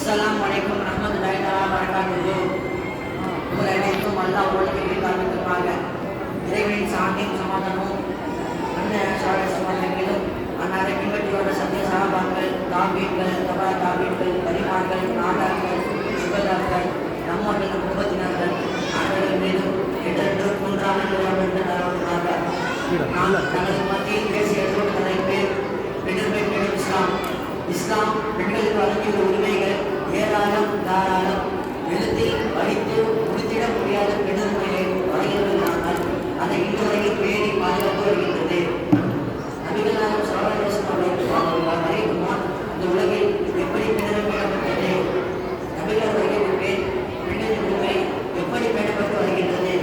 Assalamualaikum warahmatullahi wabarakatuh. உங்கள் அனைத்தும் அல்லாஹ் உலகிற்கு காண்பித்திருப்பாங்க. இறைவனின் சாந்தியும் சமாதானமும் அண்ணன் சமாதானங்களும் அன்னாரை பின்பற்றியோட சத்திய சகாபாக்கள், தாபீன்கள், தபா தாபீன்கள், பரிமார்கள், நாடாக்கள், சுகதாக்கள், நம்மோர்கள் குடும்பத்தினர்கள் அனைவர்கள் மீதும் என்றென்றும் குன்றாமல் என்று தரப்படுவாங்க. நான் தனது மத்தியில் பேசி எடுத்துக்கொண்டதன் பேர் பெண்மை பெண் இஸ்லாம். இஸ்லாம் பெண்களுக்கு வழங்கிய உரிமைகள் ஏராளம் தாராளம். எழுத்தில் படித்து முடித்திட முடியாத பெண்மையை வழங்கியிருந்தார்கள். அதை இன்றுவரையில் பேணி பாதுகாத்து வருகின்றது. நபிகளாரும் சவாலேசம் இந்த உலகில் எப்படி பேணப்பட்டது, நபிகள் வருகின்ற பெண்ணின் உரிமை எப்படி பேணப்பட்டு வருகின்றது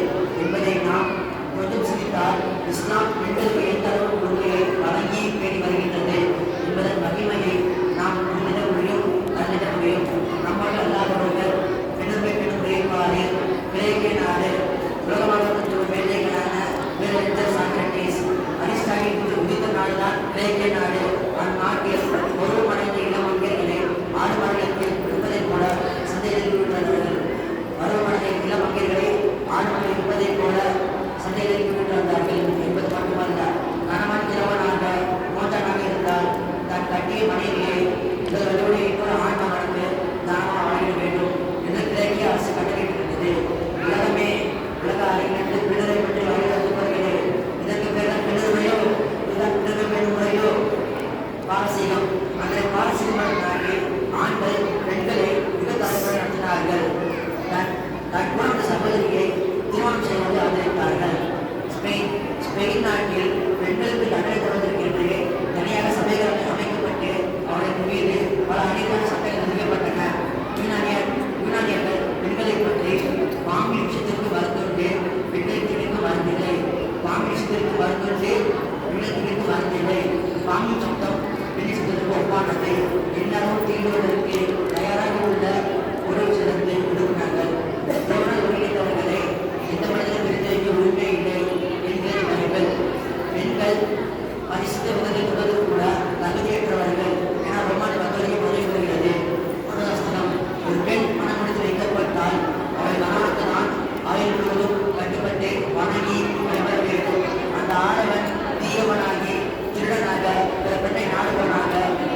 என்பதை நாம் கொஞ்சம் சிந்தித்தால் இஸ்லாம் பெண்களுக்கு எந்த அளவு உரிமையை வழங்கி பேணி வருகின்றது என்பதன் மகிமையை நாம் புரிந்திட முடியும், கண்டிட முடியும். நம்மால் அல்லாதவர்கள் பெண்ணுரிமை பெண்ணும் உரைப்பாடு கிரேக்கிய நாடு உலகமாக மேலைகளான சாக்ரட்டிஸ் அரிஸ்டாட்டில் உதித்த நாடுதான் கிரேக்கிய நாடு. அந்நாட்டில் ஒரு மனைந்த இளமங்கைகளை 6 மாநிலத்தில் இருப்பதை போல சந்தையில் விட்டார்கள். பருவமனை இளமங்கைகளை 6 மணி இருப்பதை போல சந்தையில் விட்டு வந்தார்கள் என்பது மட்டுமல்ல, கணவன் கிழவனாக மோட்டானாக இருந்தால் தன் கட்டிய மனைவியை இதோடு இன்னொரு ஆண் மகனுக்கு தானமாக வழங்க வேண்டும் என்று கிரேக்கிய அரசு கட்டளையிட்டிருந்தது. உலகமே உலக அறிஞர்கள் பின்னரை பற்றி வழிநடத்து வருகிறது. இதற்கு பேர் பின்னரையோ பின்னரை பெண் முறையோ பாரசீகம். அந்த பாரசீகமாகி ஆண்கள் பெண்களை மிக தலைமுறை நடத்தினார்கள். தன் குழந்தை சகோதரியை திருமணம் செய்வது ஆதரித்தார்கள். ஸ்பெயின் நாட்டில் பெண்களுக்கு தண்டனை தருவதற்கு என்று தனியாக சபைகள் அமைக்கப்பட்டு அவர்களுக்கு மீது பல அநீதியான சட்டங்கள் விதிக்கப்பட்டன. யூனானியர்கள் பெண்களை பற்றி பாம்பு விஷயத்திற்கு வருத்தொன்று பெண்களை திணிக்கும் மருந்தில்லை, பாம்பு விஷயத்திற்கு வருத்தொன்று பெண்களை திணிக்கும் மருந்தில்லை. பாம்பு சட்டம் பெண் சட்டத்திற்கு ஒப்பானது. எல்லாரும் தீண்டுவதற்கு தயாராக உள்ள ஒரு சிலருக்கு விடுவினார்கள். ஒருங்கிணைத்தவர்களை எந்த மனிதனும் விருந்திற்கு உரிமை இல்லை என்கிறார்கள். பெண்கள் பரிசுத்த விதத்தை தொடர்ந்து கூட தகுதியற்றவர்கள் என ரோமான் கத்தோலிக்க உதவி வருகிறது. மனதஸ்தனம் ஒரு பெண் மனமுடித்து வைக்கப்பட்டால் அவள் மனவர்க்குதான் ஆயுள் முழுவதும் கட்டுப்பட்டு வணங்கி வழிபட வேண்டும். அந்த ஆடவன் தீயவனாகி திருடனாக பிற பெண்ணை நாடுவனாக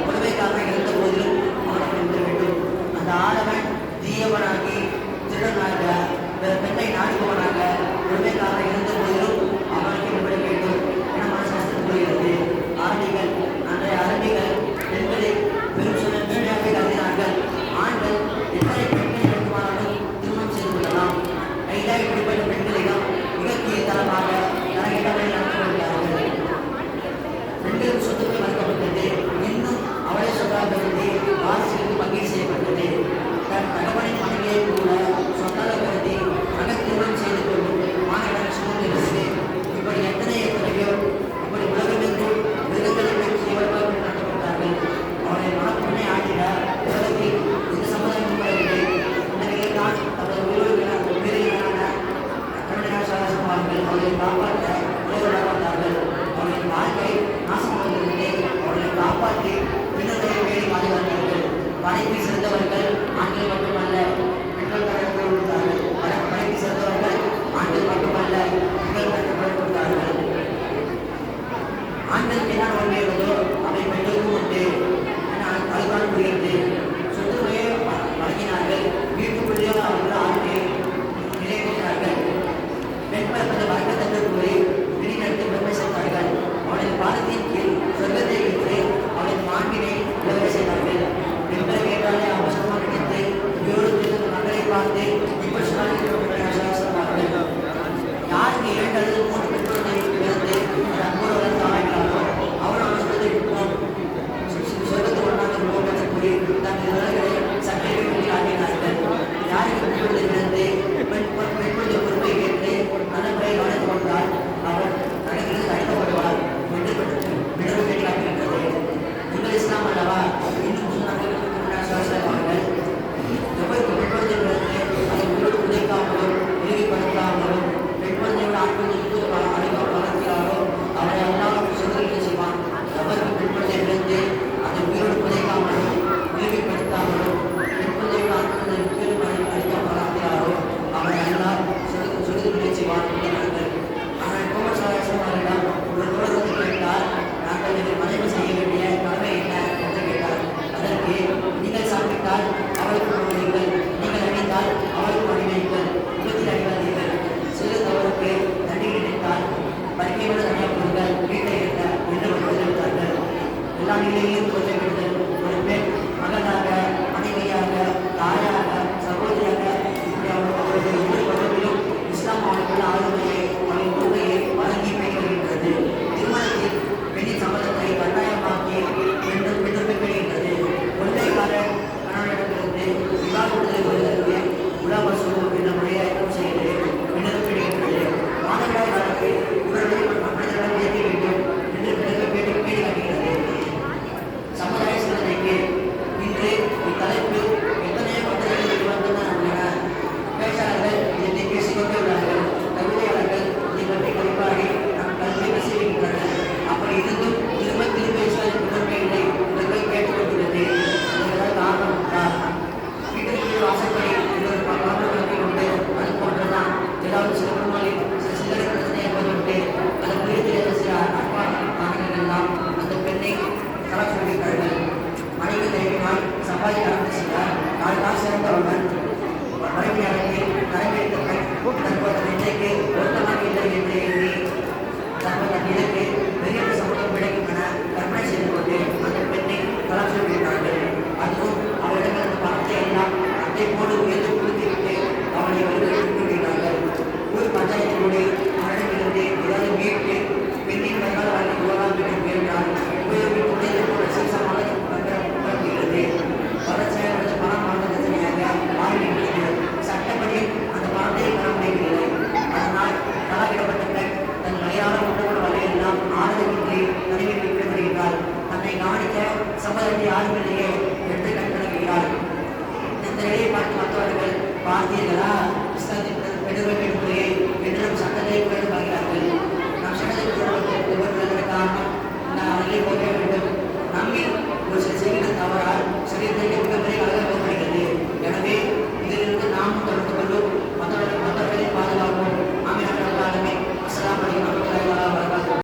உடமைக்காக இருந்த போதிலும் அவனுக்கு இருக்க வேண்டும். அந்த ஆடவன் தீயவனாகி திருடனாக பிற பெண்ணை நாடுபவனாக உடமைக்காக இருந்த போதிலும் அவனுக்கு விட வேண்டும் என மனசாஸ்திரம் கூறுகிறது. அரபிகள் அன்றைய அரபிகள் பெண்களை பெரும் சில கீழாக கருதினார்கள். ஆண்கள் எத்தனை பெண்களை வேண்டுமானாலும் திருமணம் செய்து கொள்ளலாம். கைதாக இப்படிப்பட்ட பெண்களிடம் மிக கீழ்த்தரமாக தரகிடங்களை நடந்து கொள்கிறார்கள். பெண்களுக்கு சொத்துக்கள் மறுக்கப்பட்டது. இன்னும் அவளை சொல்லாதவர்களே வாரிசுகளுக்கு பங்கீடு செய்யப்பட்டது. தன் கணவனின் மனைவியை கூட சொன்னால கருதி திருமணம் செய்து கொள்ளும் மாநிலம் சுமந்திருந்தது. இப்படி எத்தனையோ இப்படி உலகமெங்கும் மிருகங்களை தீவிரமாக நடத்தப்பட்டார்கள். அவரை மனப்பொண்ணை ஆற்றிட உலகத்தில் இந்த சமுதாயம் வரவில்லை. உலா விடுதலை வருவதற்கு உலவசு என்ற முறையாக்கம் செய்து விண்ணப்பிடுகின்றது. மாதவிடாய் காலத்தில் உடலை மனிதர்கள் இயக்க வேண்டும் என்று கேட்டு காட்டுகிறது. சமுதாய சிந்தனைக்கு இன்று இத்தலைப்பு எத்தனையோ பத்திரிகைகள் வெளிவந்தன உள்ளன. பேச்சாளர்கள் இதை பேசிக்கொண்டே உள்ளார்கள். கவிதையாளர்கள் இதை பற்றி குறிப்பாடி நம் கல்வி வசிக்கின்றனர். அப்படி இருந்தும் திரும்ப திரும்ப இஸ்லாமிய உடன்மை இல்லை இவர்கள் கேட்டுக்கொண்டுள்ளது. இதனால் காரணம் என்றால் வீட்டிற்கு வாசப்படி இவர் காரணத்தை கொண்டு அது போன்றுதான் ஏதாவது சில குடும்பங்களில் சில சில்லறை பிரச்சனை ஏற்பட்டு அதன் குறித்து சில அன்பான காரணங்கள் எல்லாம் அந்த பெண்ணை கலந்துவிட்டார்கள். மனைவி தைரியமாய் சம்பாதிக்க ஆரம்பித்தார். 4 காசு சிறந்தவர்கள் மனைவியாளர்கள் தலைமையேற்ற தற்போது இன்றைக்கு பொருத்தமாக இல்லை என்று எண்ணி தற்போது இதற்கு பெரிய சமூகம் கிடைக்கும் என கற்பனை செய்து கொண்டு அந்த பெண்ணை கலந்து விட்டார்கள். அதுவும் அவரிடமிருந்து பணத்தை எல்லாம் அத்தை போடு உயர்ந்து கொடுத்துவிட்டு அவனை விடுவிட்டார்கள். ஊர் பஞ்சாயத்தினுடைய அவரிடமிருந்து ஏதாவது மீட்டு பெண்ணின் வருங்கால வாழ்க்கை உலகம் வேண்டும் என்றால் உபயோகித்து சீசமாக பரப்புகிறது. வளர்ச்சியாக பணம் வாழ்ந்த பிரச்சனையாக மாறிவிட்டது. சட்டப்படி அந்த பணத்தை பெற முடியவில்லை. அதனால் கலாவிடப்பட்ட பெண் தன் மலையாள உணவு வகையெல்லாம் ஆதரவின்றி தனிமை விடப்படுகிறாள். தன்னை கவனிக்க சம்பளத்தை யாருமில்லையே என்று கண்கணக்கிறாள். இந்த நிலையை பார்த்து மற்றவர்கள் பார்த்தீர்களா இஸ்லாத்தின் பெருமை